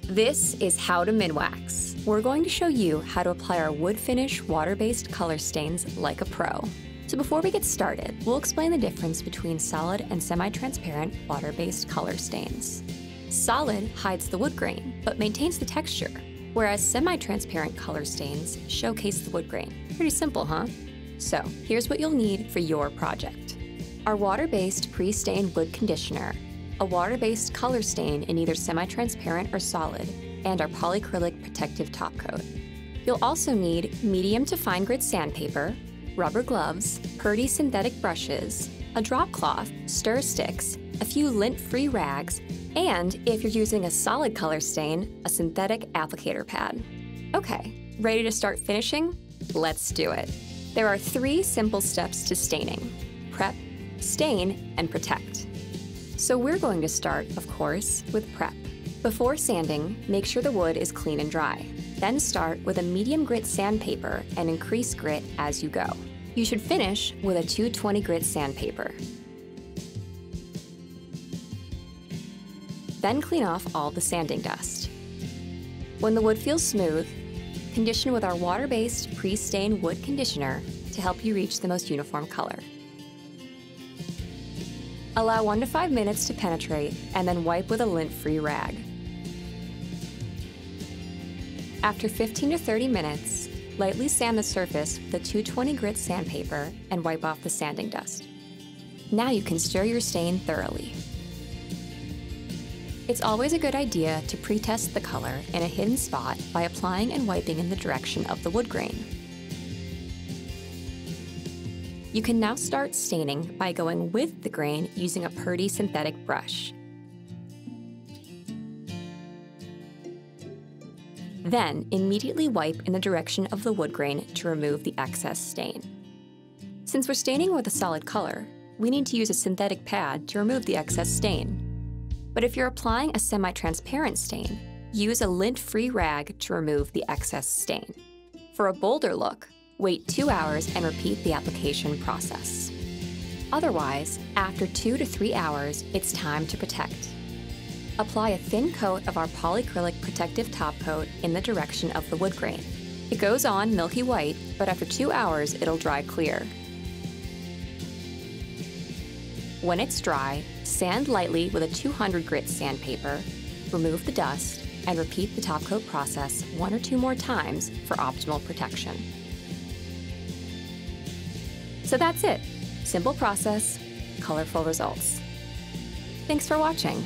This is How to Minwax. We're going to show you how to apply our wood finish water-based color stains like a pro. So before we get started, we'll explain the difference between solid and semi-transparent water-based color stains. Solid hides the wood grain, but maintains the texture, whereas semi-transparent color stains showcase the wood grain. Pretty simple, huh? So here's what you'll need for your project. Our water-based pre-stained wood conditioner, a water-based color stain in either semi-transparent or solid, and our polycrylic protective top coat. You'll also need medium to fine grit sandpaper, rubber gloves, Purdy synthetic brushes, a drop cloth, stir sticks, a few lint-free rags, and if you're using a solid color stain, a synthetic applicator pad. Okay, ready to start finishing? Let's do it. There are 3 simple steps to staining: prep, stain, and protect. So we're going to start, of course, with prep. Before sanding, make sure the wood is clean and dry. Then start with a medium grit sandpaper and increase grit as you go. You should finish with a 220 grit sandpaper. Then clean off all the sanding dust. When the wood feels smooth, condition with our water-based pre-stained wood conditioner to help you reach the most uniform color. Allow 1 to 5 minutes to penetrate and then wipe with a lint-free rag. After 15 to 30 minutes, lightly sand the surface with a 220 grit sandpaper and wipe off the sanding dust. Now you can stir your stain thoroughly. It's always a good idea to pre-test the color in a hidden spot by applying and wiping in the direction of the wood grain. You can now start staining by going with the grain using a Purdy synthetic brush. Then, immediately wipe in the direction of the wood grain to remove the excess stain. Since we're staining with a solid color, we need to use a synthetic pad to remove the excess stain. But if you're applying a semi-transparent stain, use a lint-free rag to remove the excess stain. For a bolder look, wait 2 hours and repeat the application process. Otherwise, after 2 to 3 hours, it's time to protect. Apply a thin coat of our polycrylic protective top coat in the direction of the wood grain. It goes on milky white, but after 2 hours, it'll dry clear. When it's dry, sand lightly with a 200 grit sandpaper, remove the dust, and repeat the top coat process 1 or 2 more times for optimal protection. So that's it. Simple process, colorful results. Thanks for watching.